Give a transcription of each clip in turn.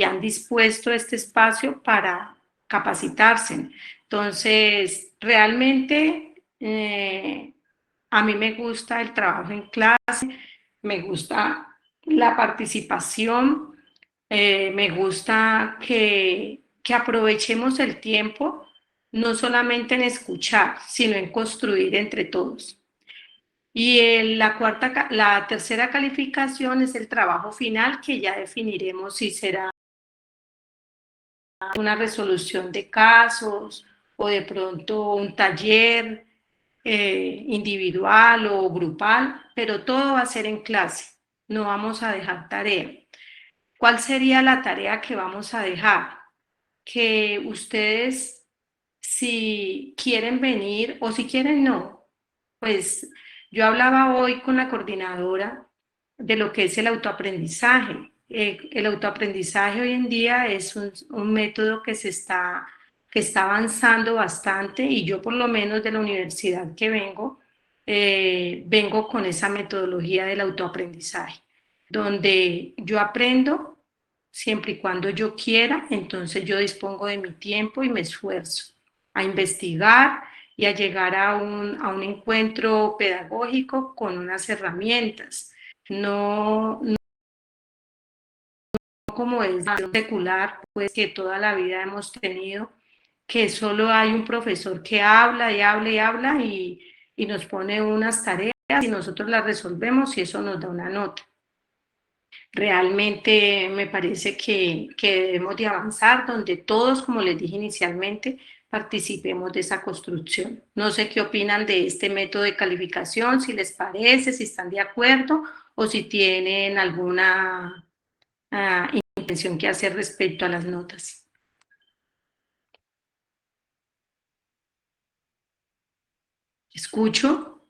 han dispuesto este espacio para capacitarse. Entonces, realmente a mí me gusta el trabajo en clase, me gusta la participación, me gusta que aprovechemos el tiempo no solamente en escuchar, sino en construir entre todos. Y la tercera calificación es el trabajo final, que ya definiremos si será una resolución de casos o de pronto un taller individual o grupal, pero todo va a ser en clase, no vamos a dejar tarea. ¿Cuál sería la tarea que vamos a dejar? Que ustedes, si quieren venir o si quieren no, pues yo hablaba hoy con la coordinadora de lo que es el autoaprendizaje. El autoaprendizaje hoy en día es un método que está avanzando bastante, y yo por lo menos de la universidad que vengo con esa metodología del autoaprendizaje, donde yo aprendo siempre y cuando yo quiera. Entonces yo dispongo de mi tiempo y me esfuerzo a investigar y a llegar a un encuentro pedagógico con unas herramientas, no como es secular, pues que toda la vida hemos tenido, que solo hay un profesor que habla y habla y habla y nos pone unas tareas y nosotros las resolvemos y eso nos da una nota. Realmente me parece que debemos de avanzar donde todos, como les dije inicialmente, participemos de esa construcción. No sé qué opinan de este método de calificación, si les parece, si están de acuerdo o si tienen alguna intención que hacer respecto a las notas. ¿Escucho?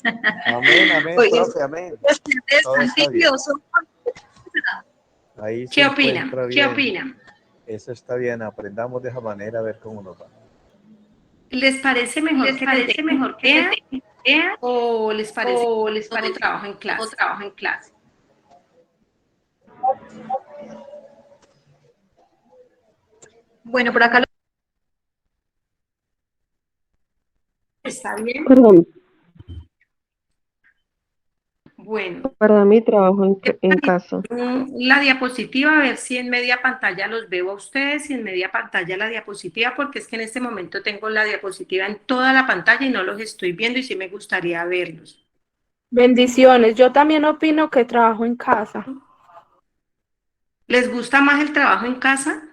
Amén, amén, Oye, profe, amén. es Todo está bien. fastidioso. Ahí se ¿Qué opinan? encuentra ¿Qué bien. opinan? Eso está bien, aprendamos de esa manera a ver cómo nos va. ¿Les parece mejor que les den idea o les parece todo trabajo en clase? Bueno, por acá ¿Está bien? Perdón, Bueno, para mí trabajo en casa. la diapositiva, a ver si en media pantalla los veo a ustedes y en media pantalla la diapositiva, porque es que en este momento tengo la diapositiva en toda la pantalla y no los estoy viendo y sí me gustaría verlos. Bendiciones. Yo también opino que trabajo en casa. ¿Les gusta más el trabajo en casa?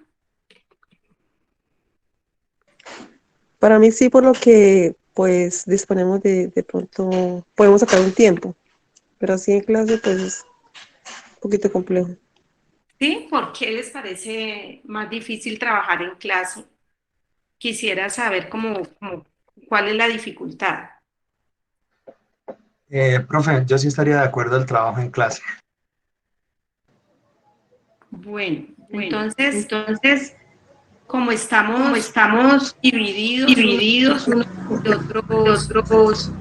Para mí sí, por lo que pues disponemos de pronto, podemos sacar un tiempo, pero así en clase pues es un poquito complejo. ¿Sí? ¿Por qué les parece más difícil trabajar en clase? Quisiera saber cuál es la dificultad. Profe, yo sí estaría de acuerdo el trabajo en clase. Bueno, entonces como estamos divididos unos de otros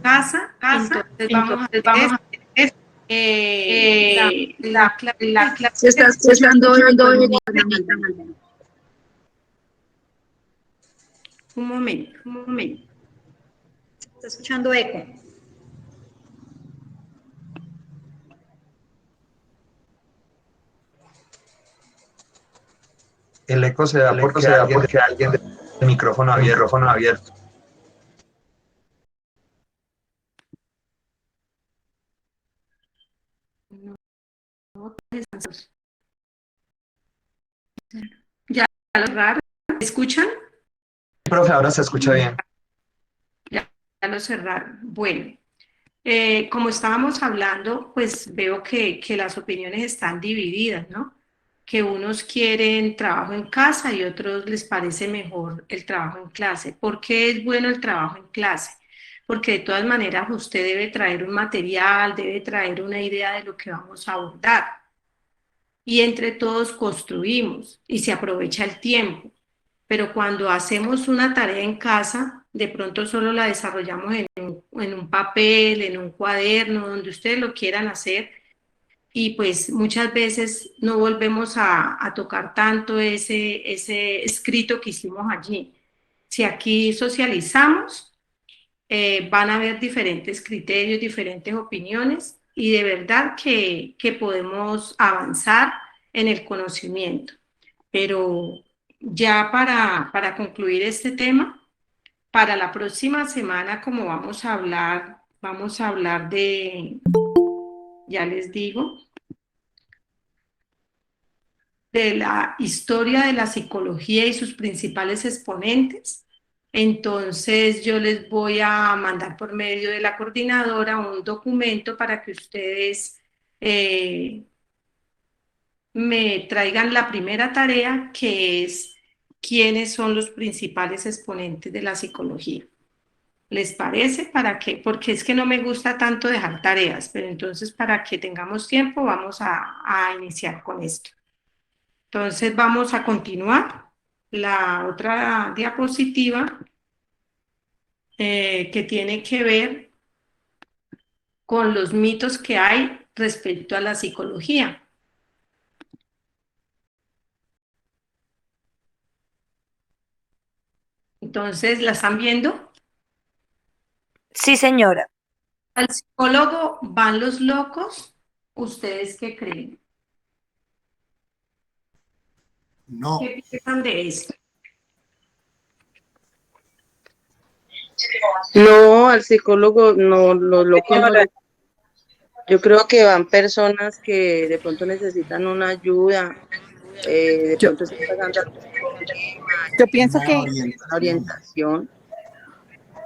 casa, entonces vamos a hacer la clase. se está escuchando Un momento. está escuchando eco. El eco se da porque alguien del micrófono abierto. Ya lo cerraron. ¿Me escuchan? Profe, ahora se escucha bien. Ya lo cerraron. Bueno, como estábamos hablando, pues veo que las opiniones están divididas, ¿no? Que unos quieren trabajo en casa y otros les parece mejor el trabajo en clase. ¿Por qué es bueno el trabajo en clase? Porque de todas maneras usted debe traer un material, debe traer una idea de lo que vamos a abordar. Y entre todos construimos y se aprovecha el tiempo. Pero cuando hacemos una tarea en casa, de pronto solo la desarrollamos en un papel, en un cuaderno, donde ustedes lo quieran hacer, y pues muchas veces no volvemos a tocar tanto ese escrito que hicimos allí. Si aquí socializamos, van a haber diferentes criterios, diferentes opiniones y de verdad que podemos avanzar en el conocimiento. Pero ya para concluir este tema, para la próxima semana, como vamos a hablar de, ya les digo, de la historia de la psicología y sus principales exponentes. Entonces yo les voy a mandar por medio de la coordinadora un documento para que ustedes me traigan la primera tarea, que es quiénes son los principales exponentes de la psicología. ¿Les parece? ¿Para qué? Porque es que no me gusta tanto dejar tareas, pero entonces para que tengamos tiempo vamos a iniciar con esto. Entonces vamos a continuar. La otra diapositiva que tiene que ver con los mitos que hay respecto a la psicología. Entonces, ¿la están viendo? Sí, señora. ¿Al psicólogo van los locos? ¿Ustedes qué creen? No. ¿Qué piensan de esto? No, al psicólogo no, los locos no. Yo creo que van personas que de pronto necesitan una ayuda, de Yo, pronto están pasando algún problema, yo pienso Una que, una orientación.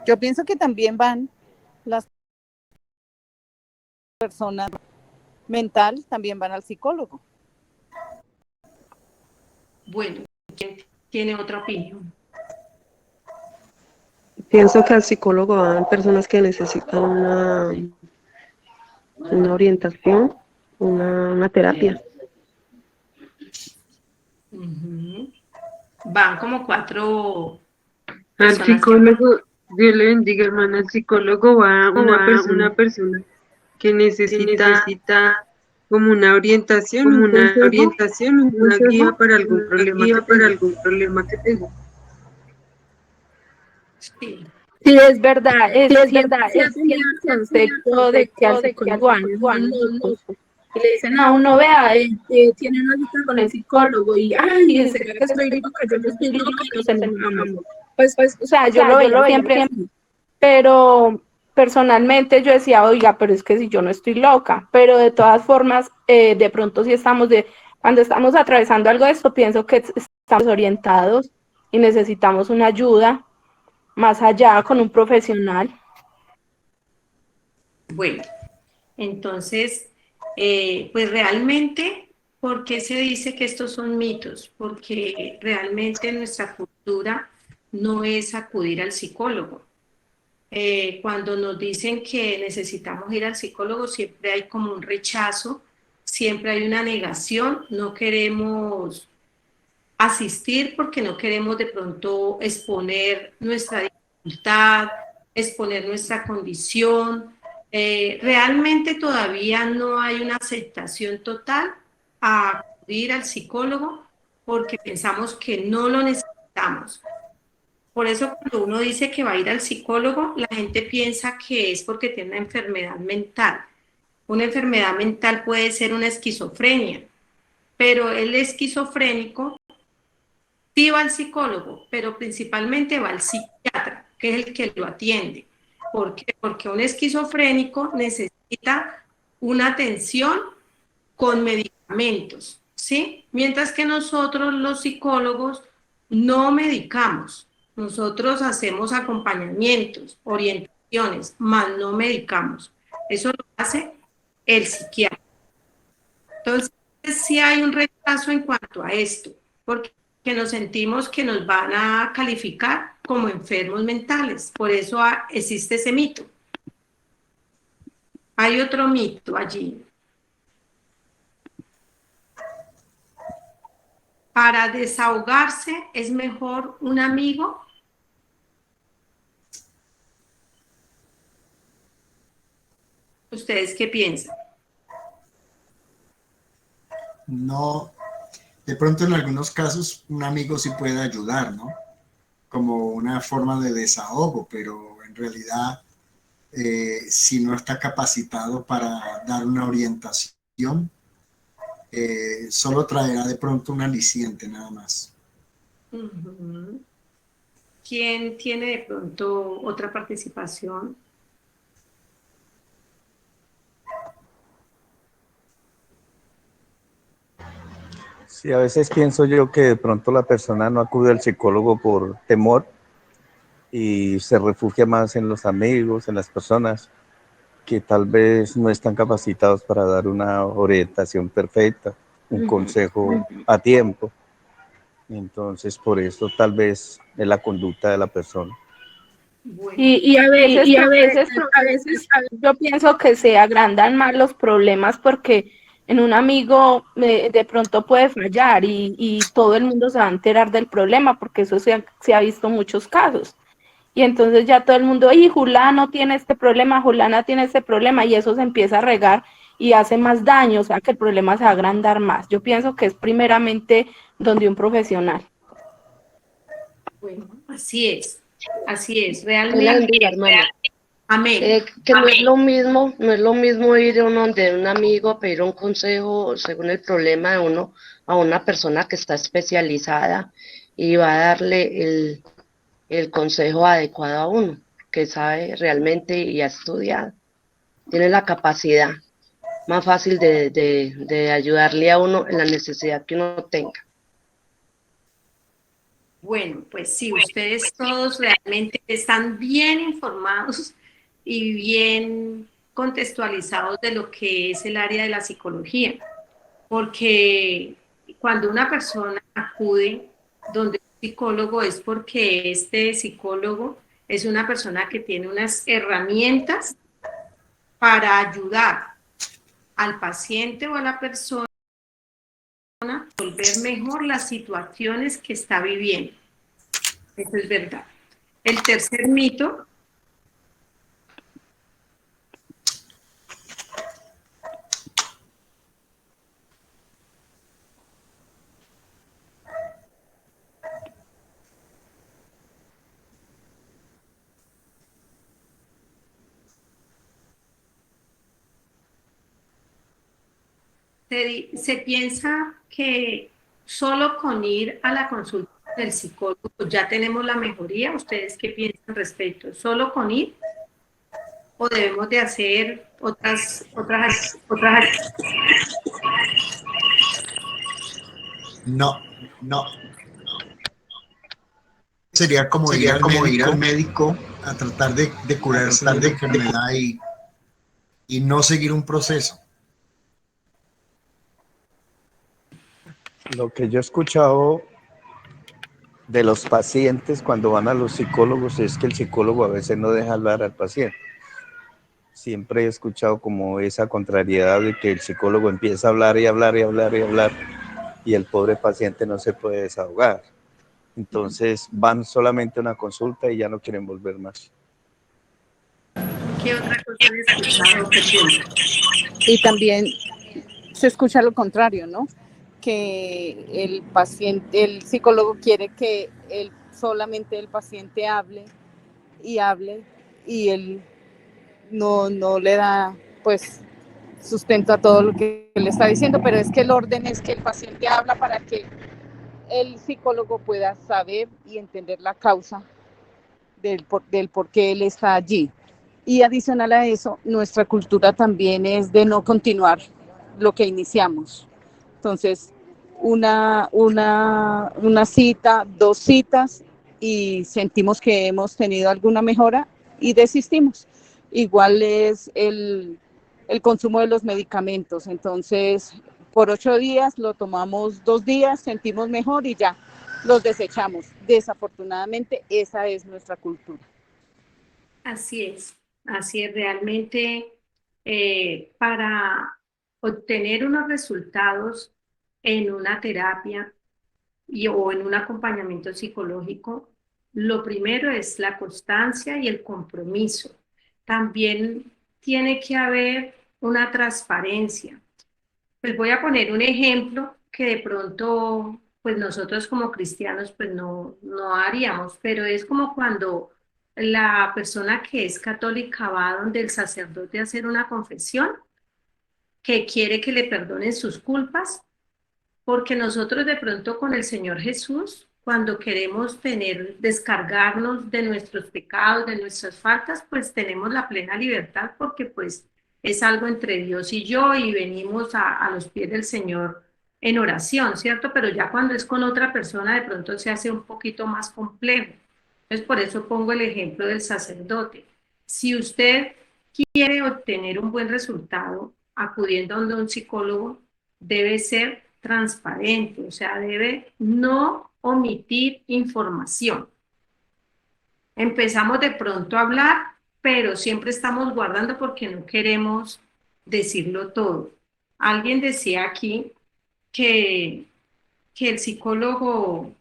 yo pienso que también van las personas mental, también van al psicólogo. Bueno, ¿quién tiene otra opinión? Pienso que al psicólogo van personas que necesitan una orientación, una terapia. Uh-huh. Van como 4 Al personas. psicólogo, Dios le bendiga, hermano, al psicólogo va una persona que necesita como una orientación, una guía para algún problema que tenga. Sí. Sí, es verdad, se ha tenido el concepto de que al psicólogo van son locos. Y le dicen a uno, vea, tiene una cita con el psicólogo y, ay, ¿será que estoy loca? Yo no estoy loca y nos enamoramos. Pues, o sea, yo lo veía siempre así. Pero personalmente yo decía, oiga, pero es que si yo no estoy loca, pero de todas formas, de pronto si cuando estamos atravesando algo de esto, pienso que estamos orientados y necesitamos una ayuda más allá con un profesional. Bueno, entonces, pues realmente, ¿por qué se dice que estos son mitos? Porque realmente nuestra cultura no es acudir al psicólogo. Cuando nos dicen que necesitamos ir al psicólogo, siempre hay como un rechazo, siempre hay una negación, no queremos asistir porque no queremos de pronto exponer nuestra dificultad, exponer nuestra condición. Realmente todavía no hay una aceptación total a acudir al psicólogo porque pensamos que no lo necesitamos. Por eso cuando uno dice que va a ir al psicólogo, la gente piensa que es porque tiene una enfermedad mental. Una enfermedad mental puede ser una esquizofrenia, pero el esquizofrénico sí va al psicólogo, pero principalmente va al psiquiatra, que es el que lo atiende. ¿Por qué? Porque un esquizofrénico necesita una atención con medicamentos, ¿sí? Mientras que nosotros los psicólogos no medicamos, nosotros hacemos acompañamientos, orientaciones, más no medicamos. Eso lo hace el psiquiatra. Entonces, sí hay un retraso en cuanto a esto, porque nos sentimos que nos van a calificar como enfermos mentales. Por eso existe ese mito. Hay otro mito allí. Para desahogarse es mejor un amigo. ¿Ustedes qué piensan? no, de pronto en algunos casos un amigo sí puede ayudar, ¿no? Como una forma de desahogo, pero en realidad si no está capacitado para dar una orientación, solo traerá de pronto un aliciente nada más. Ujú. ¿Quién tiene de pronto otra participación? Sí, a veces pienso yo que de pronto la persona no acude al psicólogo por temor y se refugia más en los amigos, en las personas que tal vez no están capacitados para dar una orientación perfecta, un consejo a tiempo. Entonces, por eso tal vez es la conducta de la persona. Bueno, Y a veces, yo pienso que se agrandan más los problemas porque en un amigo de pronto puede fallar y todo el mundo se va a enterar del problema porque eso se ha visto en muchos casos. Y entonces ya todo el mundo, y Julano tiene este problema, Julana tiene este problema, y eso se empieza a regar y hace más daño, o sea que el problema se va a agrandar más. Yo pienso que es primeramente donde un profesional. bueno, así es, Dios la realmente, bendiga, hermana. amén. Que no es lo mismo ir uno donde un amigo a pedir un consejo según el problema de uno a una persona que está especializada y va a darle el consejo adecuado a uno, que sabe realmente y ha estudiado. Tiene la capacidad más fácil de ayudarle a uno en la necesidad que uno tenga. Bueno, pues sí, ustedes todos realmente están bien informados y bien contextualizados de lo que es el área de la psicología, porque cuando una persona acude donde un psicólogo es porque este psicólogo es una persona que tiene unas herramientas para ayudar al paciente o a la persona a resolver mejor las situaciones que está viviendo. Eso es verdad. El tercer mito se piensa que solo con ir a la consulta del psicólogo ya tenemos la mejoría. ¿Ustedes qué piensan al respecto? ¿Solo con ir o debemos de hacer otras? No, sería como ir al médico a tratar de curarse de una enfermedad y no seguir un proceso. Lo que yo he escuchado de los pacientes cuando van a los psicólogos es que el psicólogo a veces no deja hablar al paciente. Siempre he escuchado como esa contrariedad de que el psicólogo empieza a hablar y hablar y hablar y hablar y el pobre paciente no se puede desahogar. Entonces van solamente a una consulta y ya no quieren volver más. ¿Qué otra cosa han escuchado? ¿Qué piensan? Y también se escucha lo contrario, ¿no? Que el paciente, el psicólogo quiere que solamente el paciente hable y él no le da pues sustento a todo lo que le está diciendo, pero es que el orden es que el paciente habla para que el psicólogo pueda saber y entender la causa del por qué él está allí. Y adicional a eso, nuestra cultura también es de no continuar lo que iniciamos. Entonces, una cita, 2 citas y sentimos que hemos tenido alguna mejora y desistimos. Igual es el consumo de los medicamentos. Entonces, por 8 días lo tomamos 2 días, sentimos mejor y ya los desechamos. Desafortunadamente, esa es nuestra cultura. Así es realmente para obtener unos resultados en una terapia o en un acompañamiento psicológico, lo primero es la constancia y el compromiso. También tiene que haber una transparencia. Pues voy a poner un ejemplo que de pronto, pues nosotros como cristianos, pues no haríamos, pero es como cuando la persona que es católica va donde el sacerdote a hacer una confesión, que quiere que le perdonen sus culpas, porque nosotros de pronto con el Señor Jesús, cuando queremos descargarnos de nuestros pecados, de nuestras faltas, pues tenemos la plena libertad, porque pues es algo entre Dios y yo, y venimos a los pies del Señor en oración, ¿cierto? Pero ya cuando es con otra persona, de pronto se hace un poquito más complejo. Entonces, por eso pongo el ejemplo del sacerdote. Si usted quiere obtener un buen resultado acudiendo a un psicólogo, debe ser transparente, o sea, debe no omitir información. Empezamos de pronto a hablar, pero siempre estamos guardando porque no queremos decirlo todo. Alguien decía aquí que el psicólogo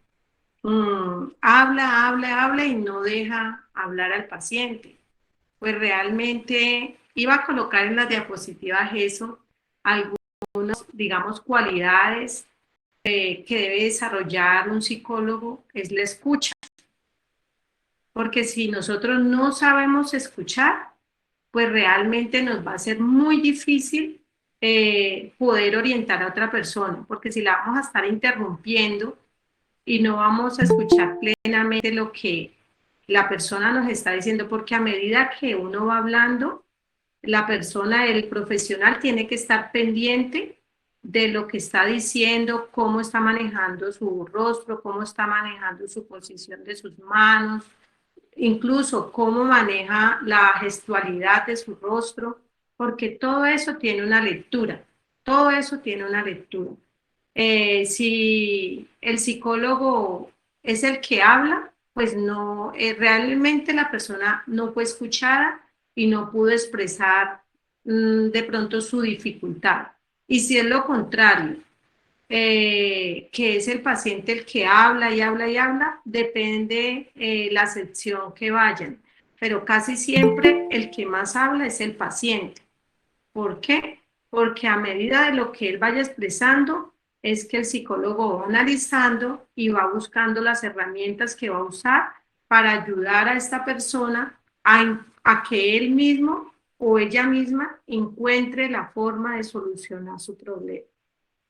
habla y no deja hablar al paciente. Pues realmente iba a colocar en las diapositivas eso, algunas, digamos, cualidades que debe desarrollar un psicólogo, es la escucha. Porque si nosotros no sabemos escuchar, pues realmente nos va a ser muy difícil poder orientar a otra persona, porque si la vamos a estar interrumpiendo y no vamos a escuchar plenamente lo que la persona nos está diciendo, porque a medida que uno va hablando, la persona, el profesional, tiene que estar pendiente de lo que está diciendo, cómo está manejando su rostro, cómo está manejando su posición de sus manos, incluso cómo maneja la gestualidad de su rostro, porque todo eso tiene una lectura, todo eso tiene una lectura. Si el psicólogo es el que habla, pues no, realmente la persona no fue escuchada y no pudo expresar de pronto su dificultad. Y si es lo contrario, que es el paciente el que habla y habla y habla, depende la sección que vayan, pero casi siempre el que más habla es el paciente. ¿Por qué? Porque a medida de lo que él vaya expresando, es que el psicólogo va analizando y va buscando las herramientas que va a usar para ayudar a esta persona a que él mismo o ella misma encuentre la forma de solucionar su problema.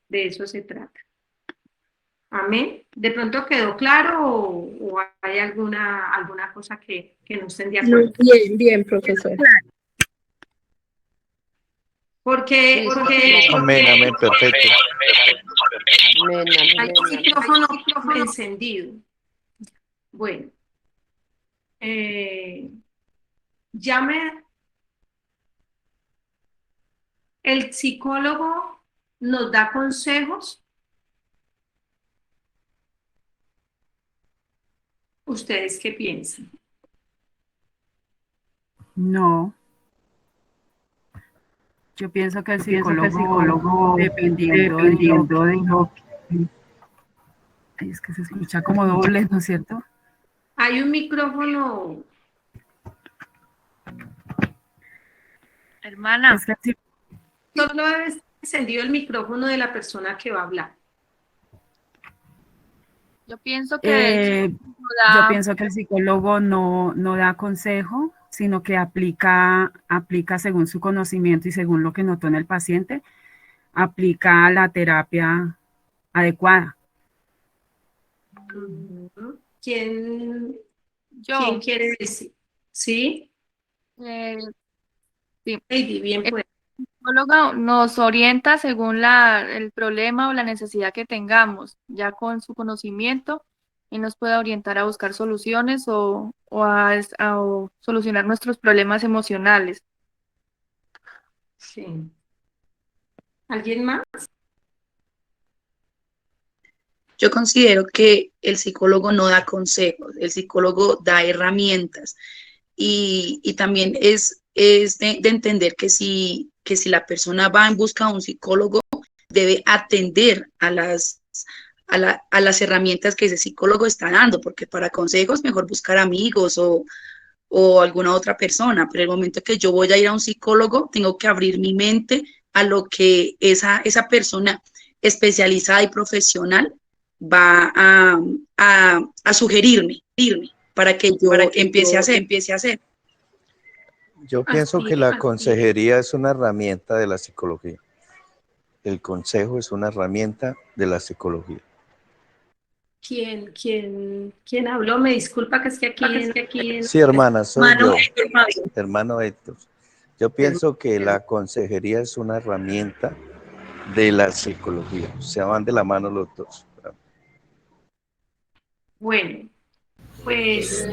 De eso se trata. Amén. ¿De pronto quedó claro o hay alguna cosa que no estén de acuerdo? Bien, profesor. Porque Amén, perfecto. hay un micrófono encendido. Bueno, el psicólogo nos da consejos. ¿Ustedes qué piensan? No. Yo pienso que el psicólogo dependiendo de lo que... Es que se escucha como doble, ¿no es cierto? Hay un micrófono. Hermana. Es que Solo debe estar encendido el micrófono de la persona que va a hablar. Yo pienso que el psicólogo no da consejo, sino que aplica según su conocimiento y según lo que notó en el paciente, aplica la terapia adecuada. ¿Quién quiere decir? ¿Sí? Sí. Lady, bien, pues. El psicólogo nos orienta según el problema o la necesidad que tengamos, ya con su conocimiento, y nos puede orientar a buscar soluciones o a solucionar nuestros problemas emocionales. Sí. ¿Alguien más? Yo considero que el psicólogo no da consejos, el psicólogo da herramientas y también es de entender que si la persona va en busca de un psicólogo, debe atender a las herramientas que ese psicólogo está dando, porque para consejos mejor buscar amigos o alguna otra persona, pero el momento que yo voy a ir a un psicólogo, tengo que abrir mi mente a lo que esa persona especializada y profesional va a sugerirme para que yo empiece a hacer. Yo pienso que la consejería es una herramienta de la psicología. El consejo es una herramienta de la psicología. ¿Quién habló? Me disculpa que es que aquí... Sí, hermana, soy Hermano yo, Héctor Fabio. hermano Héctor. Yo pienso que la consejería es una herramienta de la psicología. O sea, van de la mano los dos. Bueno, pues,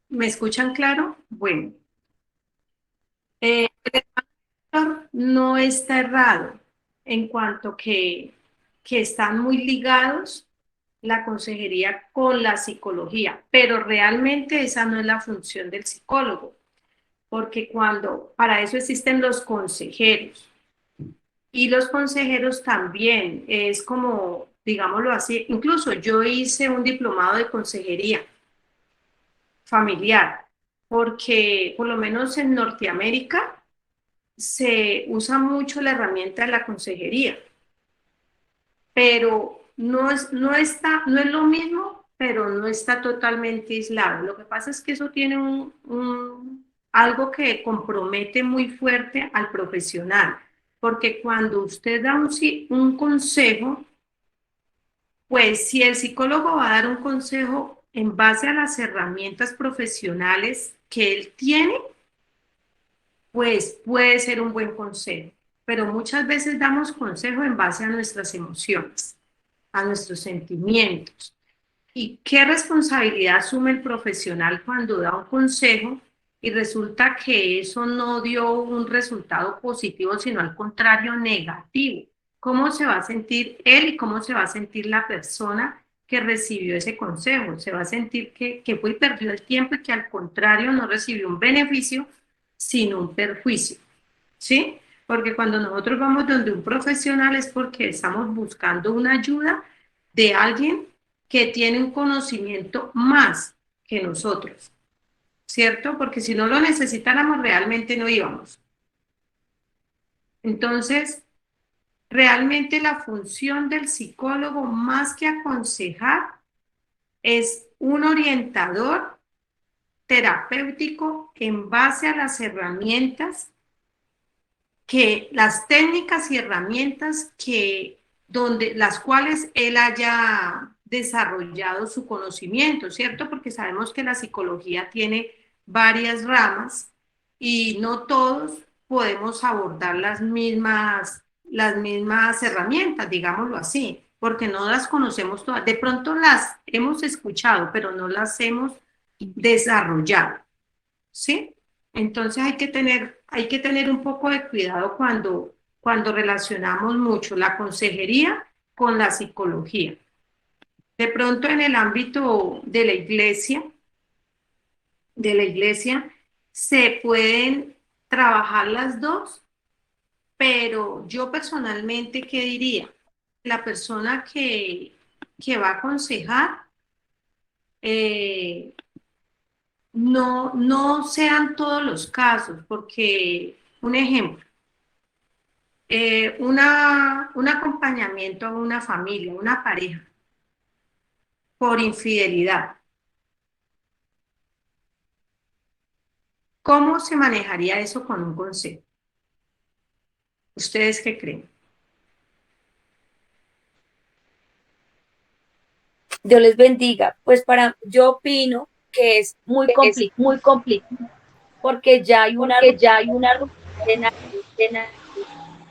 ¿me escuchan claro? Bueno, el error no está errado en cuanto que están muy ligados la consejería con la psicología, pero realmente esa no es la función del psicólogo, porque para eso existen los consejeros, y los consejeros también, es como, digámoslo así, incluso yo hice un diplomado de consejería familiar, porque por lo menos en Norteamérica se usa mucho la herramienta de la consejería, pero no es lo mismo, pero no está totalmente aislado. Lo que pasa es que eso tiene algo que compromete muy fuerte al profesional, porque cuando usted da un consejo, pues si el psicólogo va a dar un consejo en base a las herramientas profesionales que él tiene, pues puede ser un buen consejo. Pero muchas veces damos consejo en base a nuestras emociones, a nuestros sentimientos. ¿Y qué responsabilidad asume el profesional cuando da un consejo y resulta que eso no dio un resultado positivo, sino al contrario, negativo? ¿Cómo se va a sentir él y cómo se va a sentir la persona que recibió ese consejo? Se va a sentir que fue y perdió el tiempo y que al contrario no recibió un beneficio, sino un perjuicio, ¿sí? Porque cuando nosotros vamos donde un profesional es porque estamos buscando una ayuda de alguien que tiene un conocimiento más que nosotros, ¿cierto? Porque si no lo necesitáramos realmente no íbamos. Entonces, realmente la función del psicólogo, más que aconsejar, es un orientador terapéutico en base a las herramientas las técnicas y herramientas las cuales él haya desarrollado su conocimiento, ¿cierto? Porque sabemos que la psicología tiene varias ramas y no todos podemos abordar las mismas herramientas, digámoslo así, porque no las conocemos todas. De pronto las hemos escuchado, pero no las hemos desarrollado, ¿sí? Entonces hay que tener un poco de cuidado cuando relacionamos mucho la consejería con la psicología. De pronto en el ámbito de la iglesia se pueden trabajar las dos, pero yo personalmente, ¿qué diría? La persona que va a aconsejar, no sean todos los casos, porque, un ejemplo, un acompañamiento a una familia, una pareja, por infidelidad. ¿Cómo se manejaría eso con un consejo? ¿Ustedes qué creen? Dios les bendiga. Pues yo opino que es muy complicado porque ya hay una rutina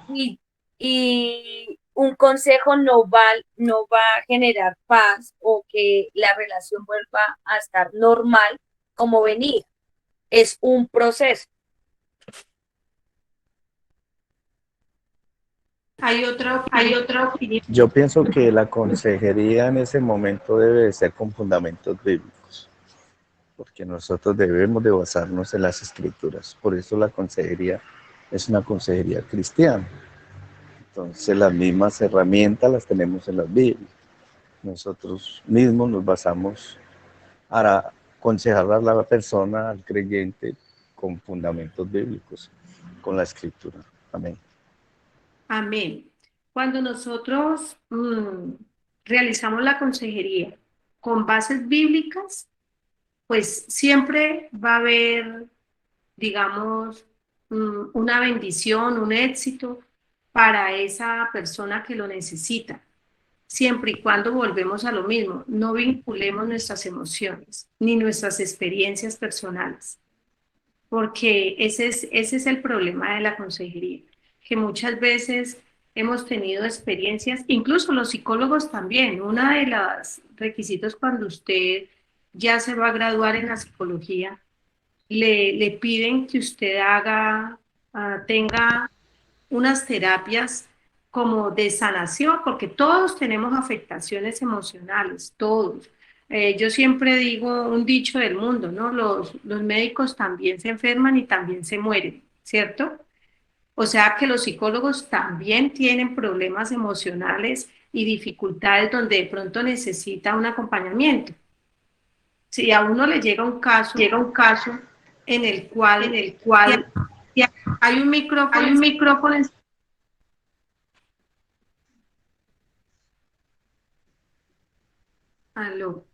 y un consejo no va a generar paz o que la relación vuelva a estar normal como venía. Es un proceso. Hay otra opinión. Yo pienso que la consejería en ese momento debe de ser con fundamentos bíblicos, porque nosotros debemos de basarnos en las escrituras. Por eso la consejería es una consejería cristiana. Entonces las mismas herramientas las tenemos en la Biblia. Nosotros mismos nos basamos para aconsejar a la persona, al creyente, con fundamentos bíblicos, con la escritura. Amén. Amén. Cuando nosotros realizamos la consejería con bases bíblicas, pues siempre va a haber, digamos, una bendición, un éxito para esa persona que lo necesita, siempre y cuando volvemos a lo mismo, no vinculemos nuestras emociones ni nuestras experiencias personales, porque ese es el problema de la consejería, que muchas veces hemos tenido experiencias, incluso los psicólogos también. Uno de los requisitos cuando usted ya se va a graduar en la psicología, le piden que usted tenga unas terapias como de sanación, porque todos tenemos afectaciones emocionales, todos. Yo siempre digo un dicho del mundo, ¿no? Los médicos también se enferman y también se mueren, ¿cierto? O sea que los psicólogos también tienen problemas emocionales y dificultades donde de pronto necesita un acompañamiento. Si a uno le llega un caso en el cual hay un micrófono. Aló.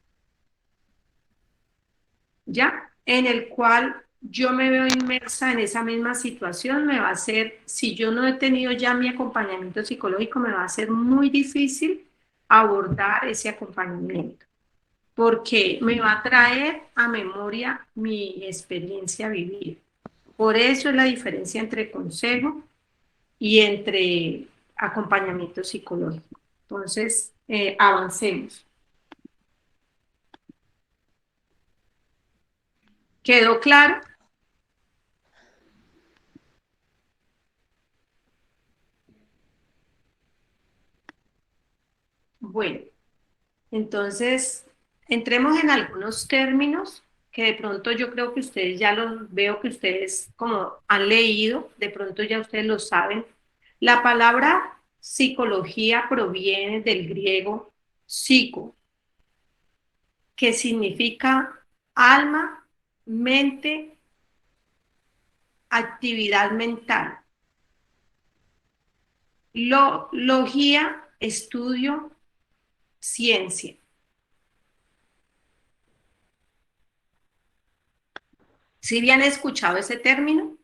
¿Ya? En el cual yo me veo inmersa en esa misma situación, me va a ser, si yo no he tenido ya mi acompañamiento psicológico, me va a ser muy difícil abordar ese acompañamiento, porque me va a traer a memoria mi experiencia vivida. Por eso es la diferencia entre consejo y entre acompañamiento psicológico. Entonces, avancemos. ¿Quedó claro? Bueno, entonces entremos en algunos términos que de pronto yo creo que ustedes ya los veo que ustedes como han leído, de pronto ya ustedes lo saben. La palabra psicología proviene del griego psico, que significa alma, mente, actividad mental. Logía, estudio, ciencia. ¿Sí habían escuchado ese término?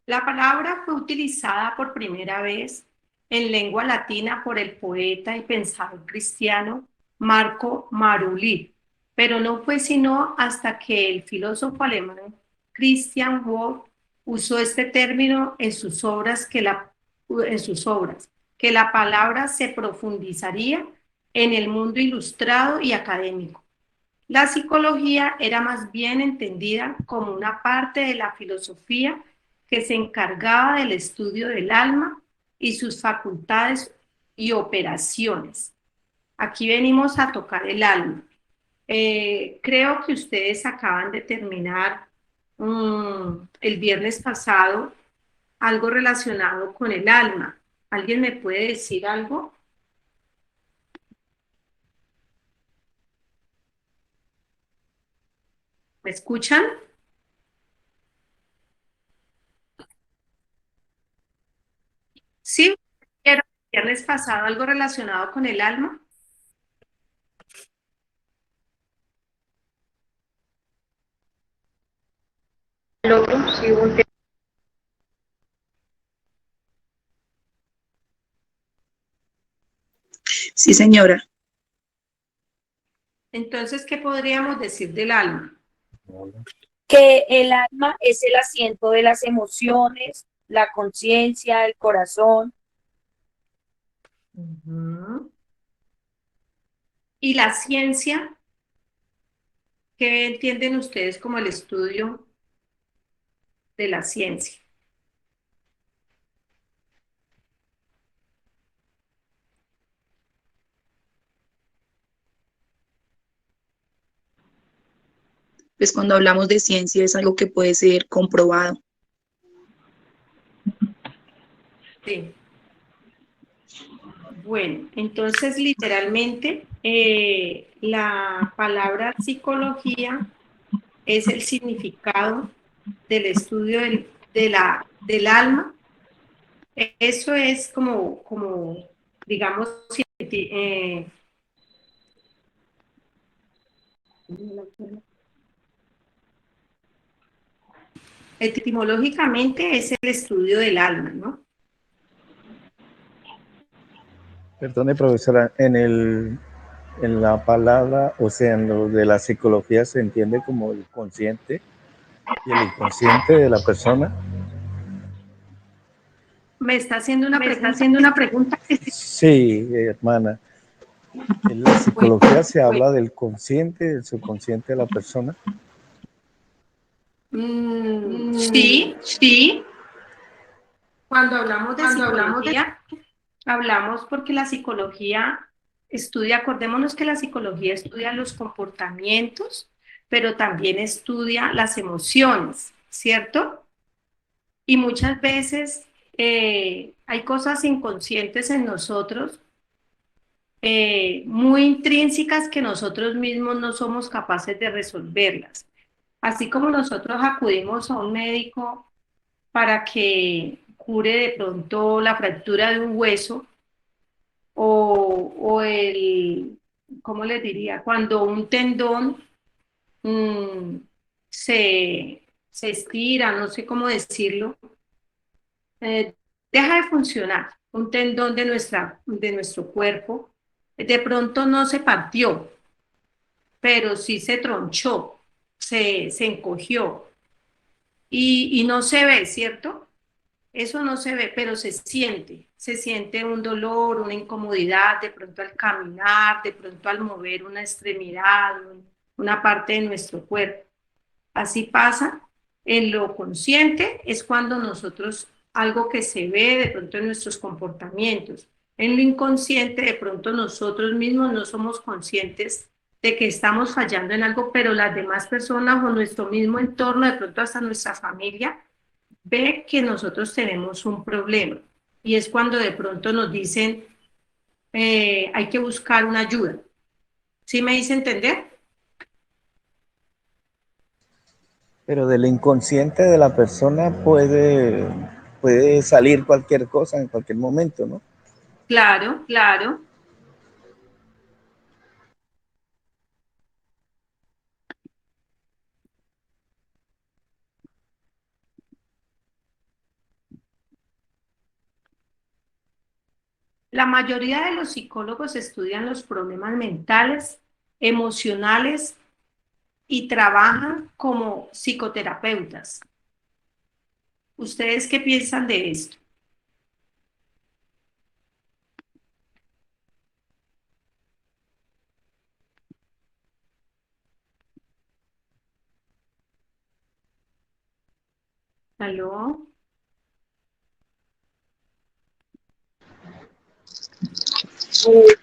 La palabra fue utilizada por primera vez en lengua latina por el poeta y pensador cristiano Marco Maruli, pero no fue sino hasta que el filósofo alemán Christian Wolff usó este término en sus obras que la palabra se profundizaría en el mundo ilustrado y académico. La psicología era más bien entendida como una parte de la filosofía que se encargaba del estudio del alma y sus facultades y operaciones. Aquí venimos a tocar el alma. Creo que ustedes acaban de terminar el viernes pasado algo relacionado con el alma. ¿Alguien me puede decir algo? ¿Me escuchan? Sí, pero el viernes pasado algo relacionado con el alma. El otro, sí, un tema. Sí, señora. Entonces, ¿qué podríamos decir del alma? Que el alma es el asiento de las emociones, la conciencia, el corazón. Y la ciencia, ¿qué entienden ustedes como el estudio de la ciencia? Pues cuando hablamos de ciencia es algo que puede ser comprobado. Sí. Bueno, entonces literalmente la palabra psicología es el significado del estudio del alma. Eso es como digamos, eh, etimológicamente es el estudio del alma, ¿no? Perdone, profesora, en la palabra, o sea, en lo de la psicología se entiende como el consciente y el inconsciente de la persona. Me está haciendo una pregunta. Sí, hermana. En la psicología se habla del consciente, del subconsciente de la persona. Sí, sí. Cuando hablamos de psicología, hablamos porque la psicología estudia, acordémonos que la psicología estudia los comportamientos, pero también estudia las emociones, ¿cierto? Y muchas veces hay cosas inconscientes en nosotros, muy intrínsecas que nosotros mismos no somos capaces de resolverlas. Así como nosotros acudimos a un médico para que cure de pronto la fractura de un hueso o ¿cómo les diría? Cuando un tendón mm, se estira, no sé cómo decirlo, eh, deja de funcionar un tendón de nuestro cuerpo, de pronto no se partió, pero sí se tronchó, se encogió y no se ve, ¿cierto? Eso no se ve, pero se siente un dolor, una incomodidad, de pronto al caminar, de pronto al mover una extremidad, una parte de nuestro cuerpo. Así pasa. En lo consciente es cuando nosotros, algo que se ve de pronto en nuestros comportamientos. En lo inconsciente, de pronto nosotros mismos no somos conscientes de que estamos fallando en algo, pero las demás personas o nuestro mismo entorno, de pronto hasta nuestra familia, ve que nosotros tenemos un problema. Y es cuando de pronto nos dicen, hay que buscar una ayuda. ¿Sí me hice entender? Pero del inconsciente de la persona puede salir cualquier cosa en cualquier momento, ¿no? Claro, claro. La mayoría de los psicólogos estudian los problemas mentales, emocionales y trabajan como psicoterapeutas. ¿Ustedes qué piensan de esto? ¿Aló?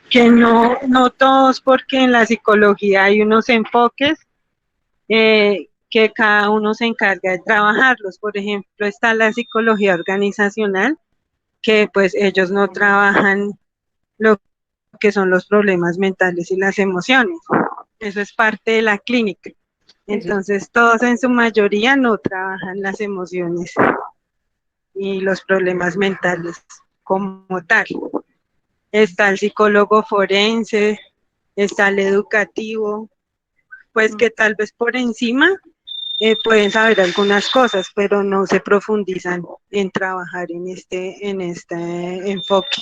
Que no todos, porque en la psicología hay unos enfoques que cada uno se encarga de trabajarlos. Por ejemplo, está la psicología organizacional, que pues ellos no trabajan lo que son los problemas mentales y las emociones. Eso es parte de la clínica. Entonces, todos en su mayoría no trabajan las emociones y los problemas mentales como tal. Está el psicólogo forense, está el educativo, pues que tal vez por encima pueden saber algunas cosas, pero no se profundizan en trabajar en este enfoque.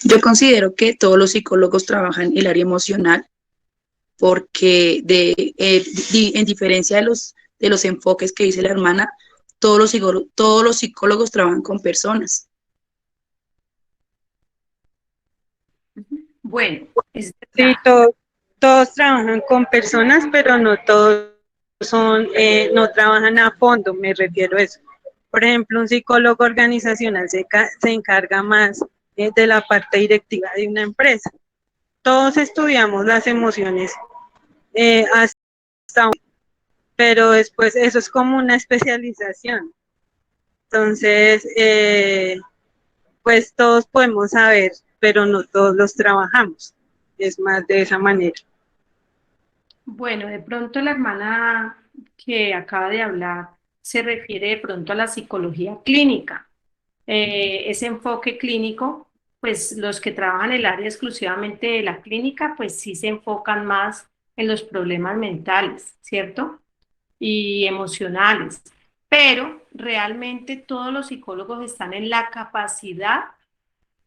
Yo considero que todos los psicólogos trabajan el área emocional porque en diferencia de los enfoques que dice la hermana, todos los psicólogos trabajan con personas. Bueno, sí, todos trabajan con personas, pero no todos no trabajan a fondo, me refiero a eso. Por ejemplo, un psicólogo organizacional se encarga más de la parte directiva de una empresa. Todos estudiamos las emociones hasta, pero después eso es como una especialización. Entonces, pues todos podemos saber, pero no todos los trabajamos. Es más de esa manera. Bueno, de pronto la hermana que acaba de hablar se refiere de pronto a la psicología clínica. Ese enfoque clínico, pues los que trabajan en el área exclusivamente de la clínica, pues sí se enfocan más en los problemas mentales, ¿cierto? Y emocionales. Pero realmente todos los psicólogos están en la capacidad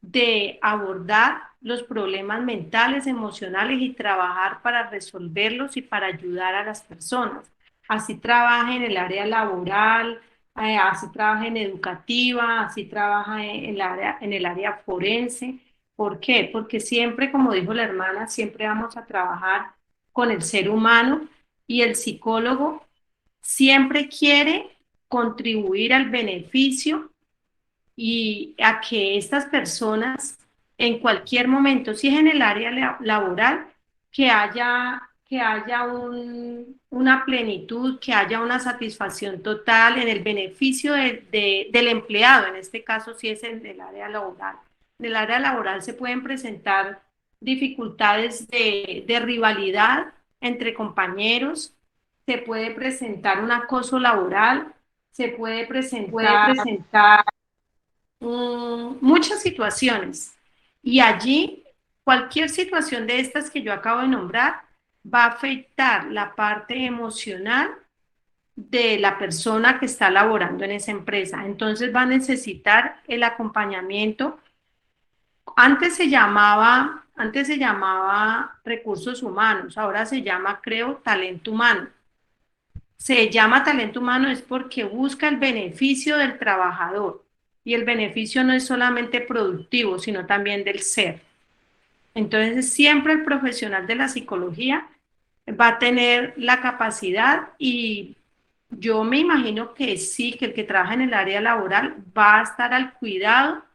de abordar los problemas mentales, emocionales y trabajar para resolverlos y para ayudar a las personas. Así trabaja en el área laboral, así trabaja en educativa, así trabaja en el área forense. ¿Por qué? Porque siempre, como dijo la hermana, siempre vamos a trabajar con el ser humano y el psicólogo siempre quiere contribuir al beneficio y a que estas personas en cualquier momento, si es en el área laboral, que haya una plenitud, que haya una satisfacción total en el beneficio del empleado, en este caso si es en el área laboral. En el área laboral se pueden presentar dificultades de rivalidad entre compañeros, se puede presentar un acoso laboral, se puede presentar muchas situaciones. Y allí, cualquier situación de estas que yo acabo de nombrar va a afectar la parte emocional de la persona que está laborando en esa empresa. Entonces va a necesitar el acompañamiento. Antes se llamaba recursos humanos, ahora se llama, creo, talento humano. Se llama talento humano es porque busca el beneficio del trabajador y el beneficio no es solamente productivo, sino también del ser. Entonces, siempre el profesional de la psicología va a tener la capacidad y yo me imagino que sí, que el que trabaja en el área laboral va a estar al cuidado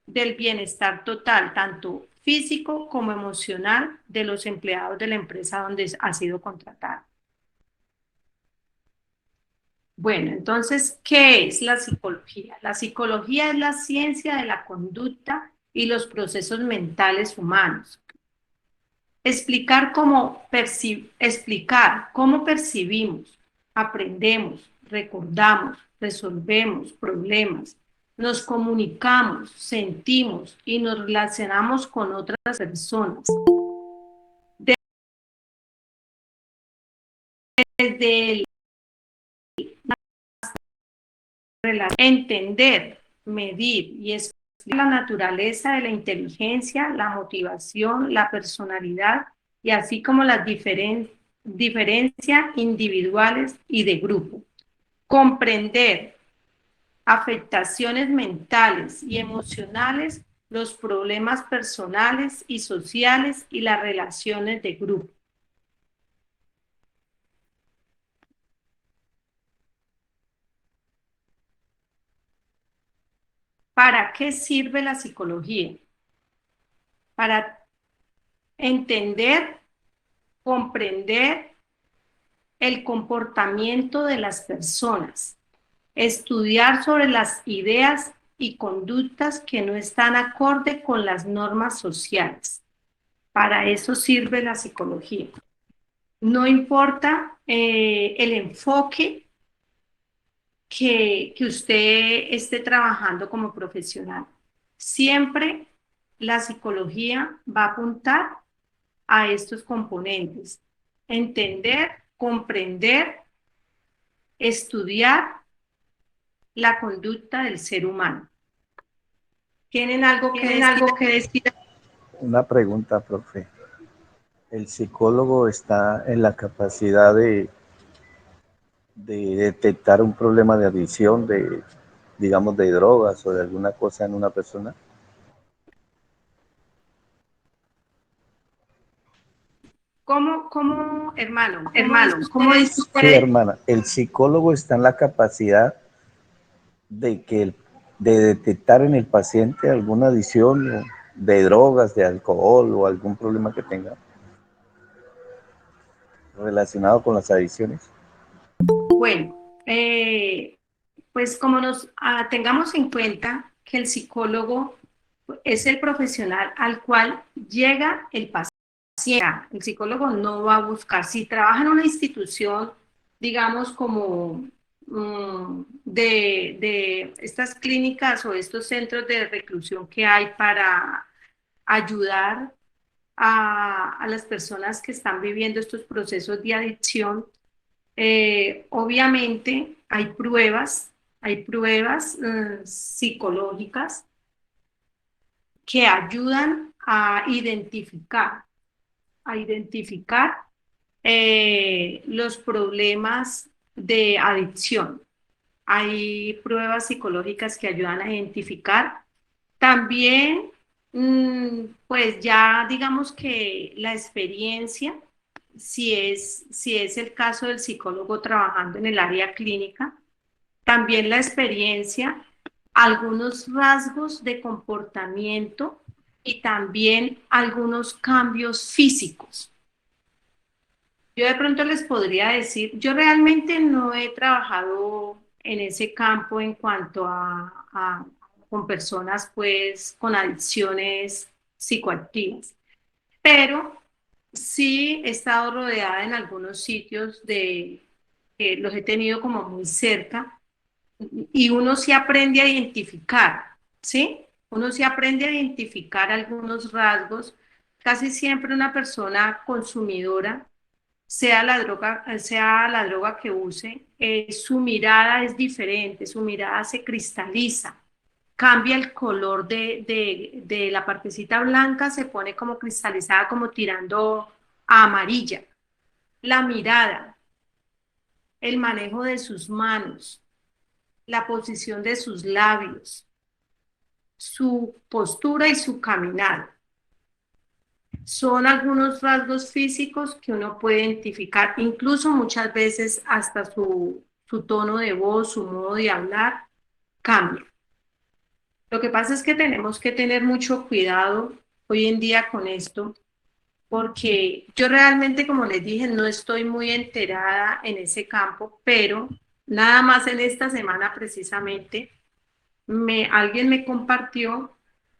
del bienestar total, tanto físico como emocional de los empleados de la empresa donde ha sido contratado. Bueno, entonces, ¿qué es la psicología? La psicología es la ciencia de la conducta y los procesos mentales humanos. Explicar cómo percibimos, aprendemos, recordamos, resolvemos problemas, nos comunicamos, sentimos y nos relacionamos con otras personas. Desde el entender, medir y explicar la naturaleza de la inteligencia, la motivación, la personalidad y así como las diferencias individuales y de grupo. Comprender afectaciones mentales y emocionales, los problemas personales y sociales y las relaciones de grupo. ¿Para qué sirve la psicología? Para entender, comprender el comportamiento de las personas, estudiar sobre las ideas y conductas que no están acorde con las normas sociales. Para eso sirve la psicología. No importa el enfoque que usted esté trabajando como profesional. Siempre la psicología va a apuntar a estos componentes. Entender, comprender, estudiar la conducta del ser humano. ¿Tienen algo que decir? Una pregunta, profe. ¿El psicólogo está en la capacidad de detectar un problema de adicción, digamos, de drogas o de alguna cosa en una persona? ¿Cómo, hermano? ¿Cómo dice usted? Sí, hermana, el psicólogo está en la capacidad de detectar en el paciente alguna adicción de drogas, de alcohol o algún problema que tenga relacionado con las adicciones. Bueno, pues como tengamos en cuenta que el psicólogo es el profesional al cual llega el paciente. El psicólogo no va a buscar, si trabaja en una institución, digamos como de estas clínicas o estos centros de reclusión que hay para ayudar a las personas que están viviendo estos procesos de adicción, obviamente hay pruebas psicológicas que ayudan a identificar los problemas de adicción. Hay pruebas psicológicas que ayudan a identificar. También, pues ya digamos que la experiencia, si es el caso del psicólogo trabajando en el área clínica, también la experiencia, algunos rasgos de comportamiento y también algunos cambios físicos. Yo de pronto les podría decir, yo realmente no he trabajado en ese campo en cuanto con personas pues con adicciones psicoactivas, pero sí he estado rodeada en algunos sitios los he tenido como muy cerca y uno sí aprende a identificar, ¿sí? Uno sí aprende a identificar algunos rasgos. Casi siempre una persona consumidora, sea la droga que use, su mirada es diferente, su mirada se cristaliza, cambia el color de la partecita blanca, se pone como cristalizada, como tirando a amarilla. La mirada, el manejo de sus manos, la posición de sus labios, su postura y su caminar. Son algunos rasgos físicos que uno puede identificar, incluso muchas veces hasta su tono de voz, su modo de hablar cambia. Lo que pasa es que tenemos que tener mucho cuidado hoy en día con esto, porque yo realmente, como les dije, no estoy muy enterada en ese campo, pero nada más en esta semana precisamente, alguien me compartió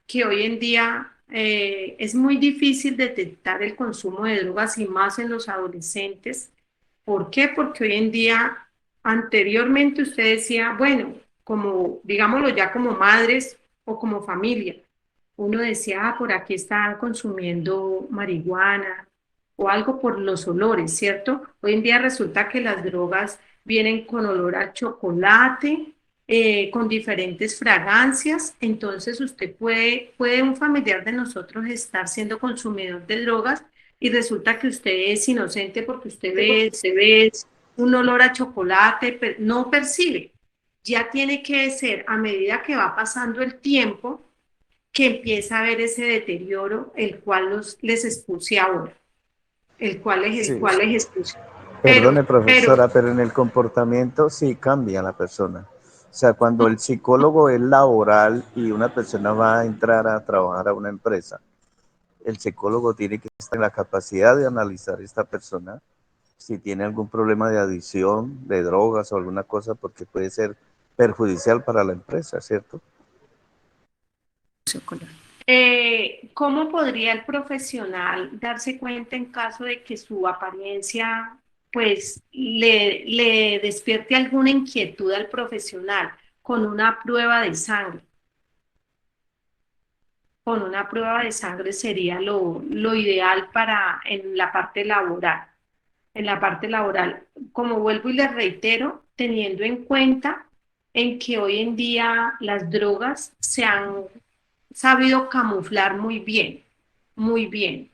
que hoy en día es muy difícil detectar el consumo de drogas y más en los adolescentes. ¿Por qué? Porque hoy en día, anteriormente usted decía, bueno, como digámoslo ya como madres o como familia, uno decía, ah, por aquí están consumiendo marihuana o algo por los olores, ¿cierto? Hoy en día resulta que las drogas vienen con olor a chocolate, con diferentes fragancias, entonces usted puede un familiar de nosotros estar siendo consumidor de drogas y resulta que usted es inocente porque usted ve un olor a chocolate, no percibe. Ya tiene que ser a medida que va pasando el tiempo que empieza a ver ese deterioro, el cual les expuse ahora, el cual Sí. les expuse. Perdone, profesora, pero en el comportamiento sí cambia la persona. O sea, cuando el psicólogo es laboral y una persona va a entrar a trabajar a una empresa, el psicólogo tiene que estar en la capacidad de analizar a esta persona si tiene algún problema de adicción, de drogas o alguna cosa, porque puede ser perjudicial para la empresa, ¿cierto? ¿Cómo podría el profesional darse cuenta en caso de que su apariencia pues le despierte alguna inquietud al profesional con una prueba de sangre? Con una prueba de sangre sería lo ideal en la parte laboral. En la parte laboral, como vuelvo y les reitero, teniendo en cuenta en que hoy en día las drogas se han sabido camuflar muy bien, muy bien.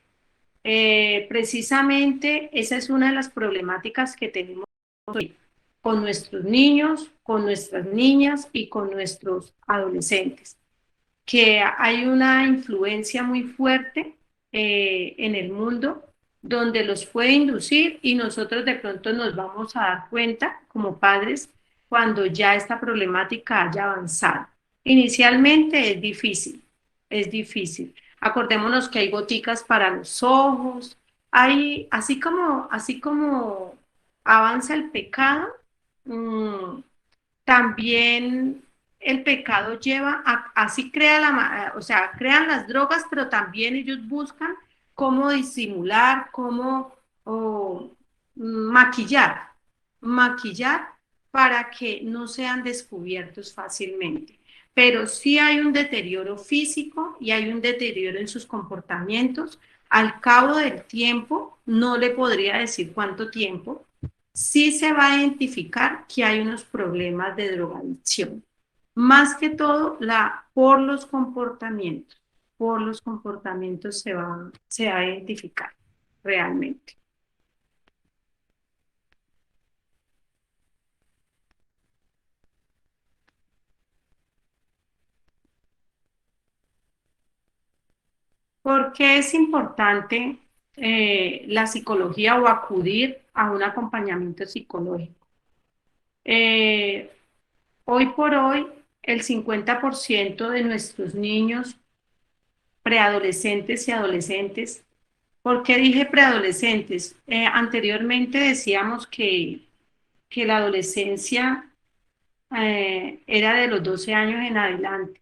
Precisamente esa es una de las problemáticas que tenemos hoy con nuestros niños, con nuestras niñas y con nuestros adolescentes, que hay una influencia muy fuerte en el mundo donde los puede inducir y nosotros de pronto nos vamos a dar cuenta como padres cuando ya esta problemática haya avanzado. Inicialmente es difícil, es difícil. Acordémonos que hay goticas para los ojos, hay, así como avanza el pecado, También el pecado lleva así o sea, crean las drogas, pero también ellos buscan cómo disimular, cómo maquillar, maquillar para que no sean descubiertos fácilmente. Pero sí hay un deterioro físico y hay un deterioro en sus comportamientos. Al cabo del tiempo, no le podría decir cuánto tiempo, sí se va a identificar que hay unos problemas de drogadicción. Más que todo, por los comportamientos se va a identificar realmente. ¿Por qué es importante la psicología o acudir a un acompañamiento psicológico? Hoy por hoy, el 50% de nuestros niños, preadolescentes y adolescentes. ¿Por qué dije preadolescentes? Anteriormente decíamos que la adolescencia era de los 12 años en adelante,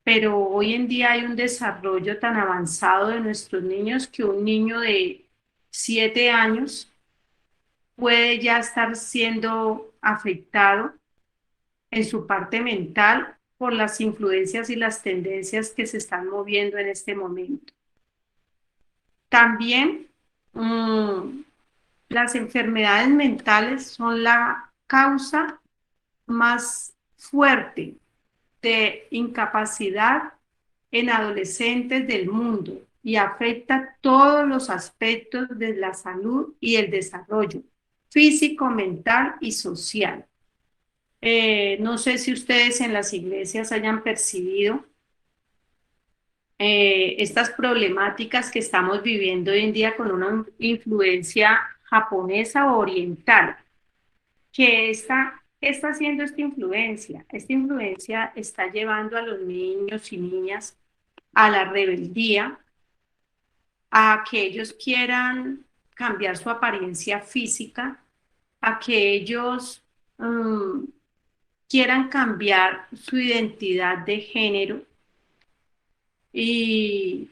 pero hoy en día hay un desarrollo tan avanzado de nuestros niños que un niño de 7 años puede ya estar siendo afectado en su parte mental por las influencias y las tendencias que se están moviendo en este momento. También las enfermedades mentales son la causa más fuerte de incapacidad en adolescentes del mundo y afecta todos los aspectos de la salud y el desarrollo físico, mental y social. No sé si ustedes en las iglesias hayan percibido estas problemáticas que estamos viviendo hoy en día con una influencia japonesa o oriental. ¿Qué está haciendo esta influencia? Esta influencia está llevando a los niños y niñas a la rebeldía, a que ellos quieran cambiar su apariencia física, a que ellos quieran cambiar su identidad de género y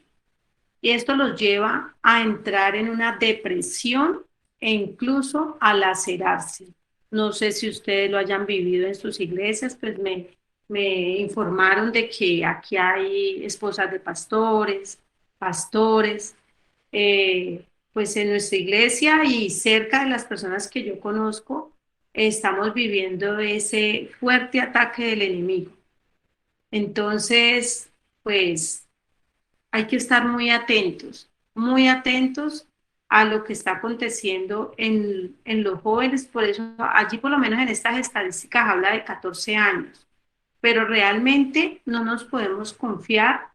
esto los lleva a entrar en una depresión e incluso a lacerarse. No sé si ustedes lo hayan vivido en sus iglesias, pues me informaron de que aquí hay esposas de pastores, pastores, pues en nuestra iglesia y cerca de las personas que yo conozco, estamos viviendo ese fuerte ataque del enemigo. Entonces, pues hay que estar muy atentos a lo que está aconteciendo en los jóvenes. Por eso allí, por lo menos en estas estadísticas, habla de 14 años. Pero realmente no nos podemos confiar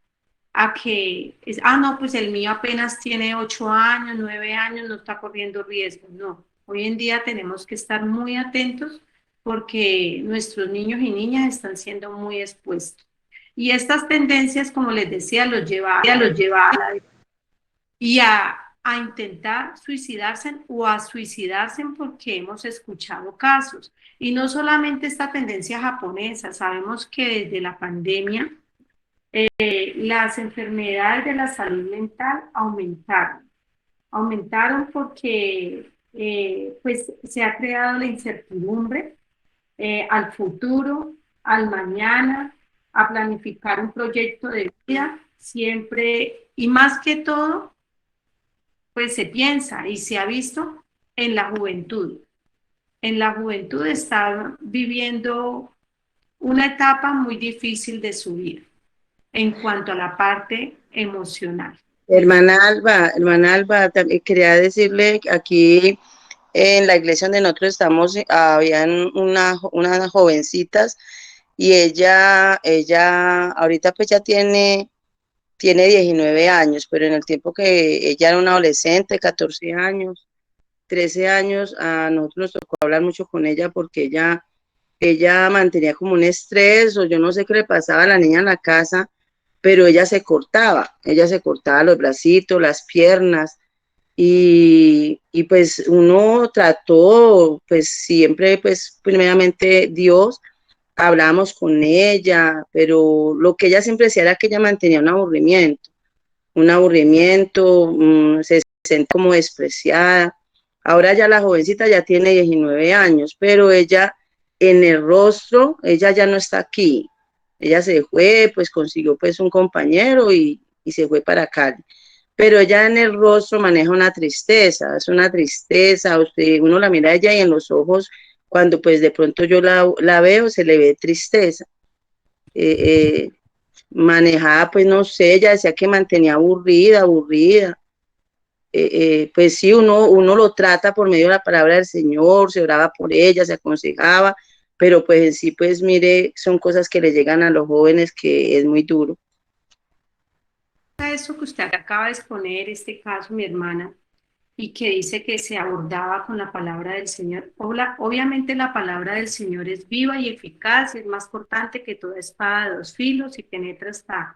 a que, no, pues el mío apenas tiene 8 años, 9 años, no está corriendo riesgo. No, hoy en día tenemos que estar muy atentos porque nuestros niños y niñas están siendo muy expuestos. Y estas tendencias, como les decía, los lleva a intentar suicidarse o a suicidarse porque hemos escuchado casos. Y no solamente esta tendencia japonesa, sabemos que desde la pandemia las enfermedades de la salud mental aumentaron porque pues se ha creado la incertidumbre al futuro, al mañana, a planificar un proyecto de vida, siempre, y más que todo, pues se piensa y se ha visto en la juventud. En la juventud está viviendo una etapa muy difícil de su vida en cuanto a la parte emocional. Hermana Alba, también quería decirle que aquí en la iglesia donde nosotros estamos, habían unas jovencitas y ella ahorita pues ya tiene 19 años, pero en el tiempo que ella era una adolescente, 14 años, 13 años, a nosotros nos tocó hablar mucho con ella porque ella mantenía como un estrés o yo no sé qué le pasaba a la niña en la casa, pero ella se cortaba los bracitos, las piernas, y pues uno trató, pues siempre, pues primeramente Dios, hablábamos con ella, pero lo que ella siempre decía era que ella mantenía un aburrimiento, se sentía como despreciada. Ahora ya la jovencita ya tiene 19 años, pero ella en el rostro, ella ya no está aquí. Ella se fue, pues consiguió pues un compañero y se fue para Cali. Pero ella en el rostro maneja una tristeza, es una tristeza, uno la mira a ella y en los ojos, cuando pues de pronto yo la veo, se le ve tristeza. Eh, Manejaba, pues no sé, ella decía que mantenía aburrida. Pues sí, uno lo trata por medio de la palabra del Señor, se oraba por ella, se aconsejaba, pero pues en sí, pues mire, son cosas que le llegan a los jóvenes que es muy duro. Eso que usted acaba de exponer, este caso, mi hermana, y que dice que se abordaba con la palabra del Señor. Obviamente la palabra del Señor es viva y eficaz, es más cortante que toda espada de dos filos y penetra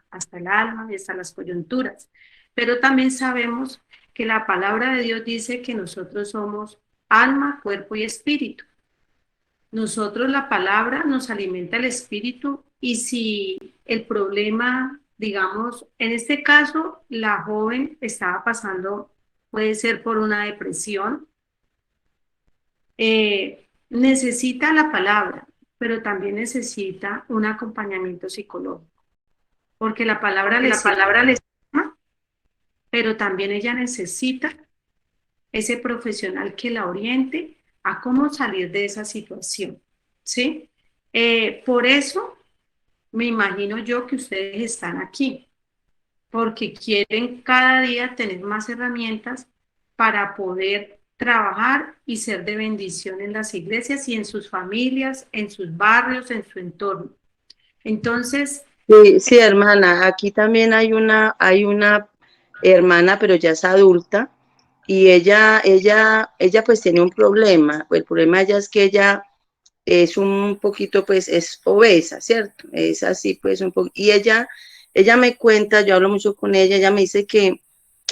hasta el alma y hasta las coyunturas. Pero también sabemos que la palabra de Dios dice que nosotros somos alma, cuerpo y espíritu. Nosotros la palabra nos alimenta el espíritu y si el problema, digamos, en este caso, la joven estaba pasando, puede ser por una depresión, necesita la palabra, pero también necesita un acompañamiento psicológico, porque la palabra le sirve, pero también ella necesita ese profesional que la oriente a cómo salir de esa situación, ¿sí? Por eso me imagino yo que ustedes están aquí, porque quieren cada día tener más herramientas para poder trabajar y ser de bendición en las iglesias y en sus familias, en sus barrios, en su entorno. Entonces... Sí, hermana, aquí también hay una hermana, pero ya es adulta, y ella pues tiene un problema. El problema de ella es que ella es un poquito, pues, es obesa, ¿cierto? Es así, pues, un poco. Y ella me cuenta, yo hablo mucho con ella me dice que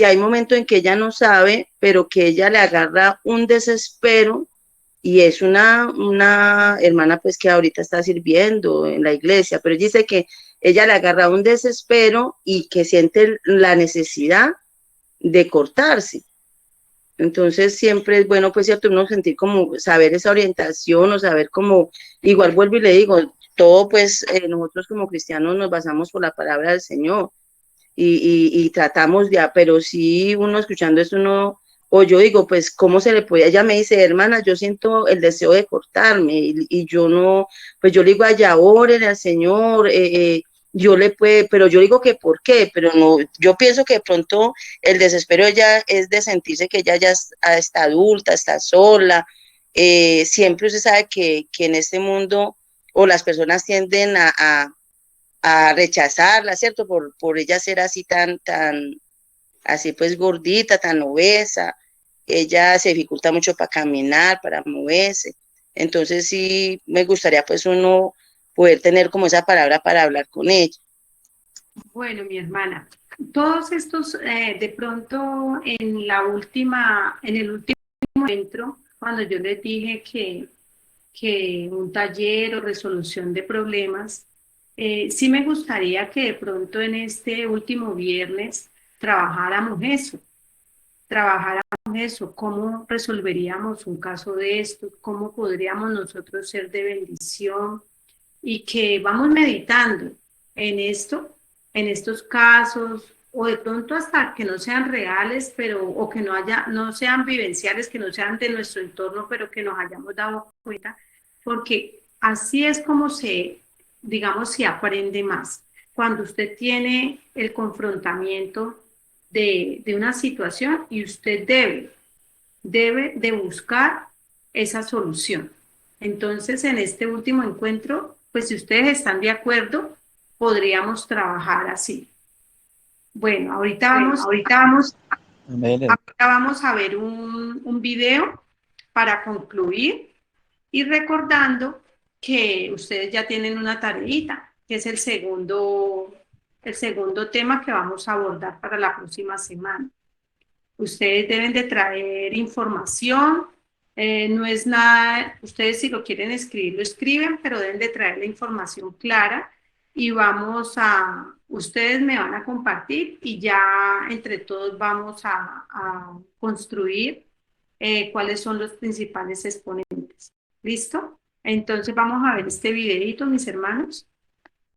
hay momentos en que ella no sabe, pero que ella le agarra un desespero, y es una hermana, pues, que ahorita está sirviendo en la iglesia, pero ella dice que ella le agarra un desespero y que siente la necesidad de cortarse. Entonces siempre es bueno, pues, cierto, uno sentir como saber esa orientación o saber cómo, igual vuelvo y le digo, todo pues nosotros como cristianos nos basamos por la palabra del Señor y tratamos ya, pero sí uno escuchando eso uno, o yo digo, pues, ¿cómo se le puede? Ella me dice, hermana, yo siento el deseo de cortarme y yo no, pues yo le digo, allá, oren al Señor, yo le puedo, pero yo digo que ¿por qué? Pero no, yo pienso que de pronto el desespero ella es de sentirse que ella ya está adulta, está sola, siempre usted sabe que en este mundo o las personas tienden a rechazarla, ¿cierto? Por ella ser así así pues gordita, tan obesa, ella se dificulta mucho para caminar, para moverse, entonces sí me gustaría pues uno poder tener como esa palabra para hablar con ella. Bueno, mi hermana, todos estos, de pronto en el último encuentro, cuando yo les dije que un taller o resolución de problemas, sí me gustaría que de pronto en este último viernes trabajáramos eso, cómo resolveríamos un caso de esto, cómo podríamos nosotros ser de bendición y que vamos meditando en esto, en estos casos, o de pronto hasta que no sean reales, pero, o que no sean vivenciales, que no sean de nuestro entorno, pero que nos hayamos dado cuenta, porque así es como digamos, se aprende más. Cuando usted tiene el confrontamiento de una situación y usted debe de buscar esa solución. Entonces, en este último encuentro, pues si ustedes están de acuerdo, podríamos trabajar así. Bueno, ahorita vamos a ver un video para concluir y recordando que ustedes ya tienen una tareita, que es el segundo tema que vamos a abordar para la próxima semana. Ustedes deben de traer información No es nada, ustedes si lo quieren escribir, lo escriben, pero deben de traer la información clara y ustedes me van a compartir y ya entre todos vamos a construir cuáles son los principales exponentes. ¿Listo? Entonces vamos a ver este videito, mis hermanos.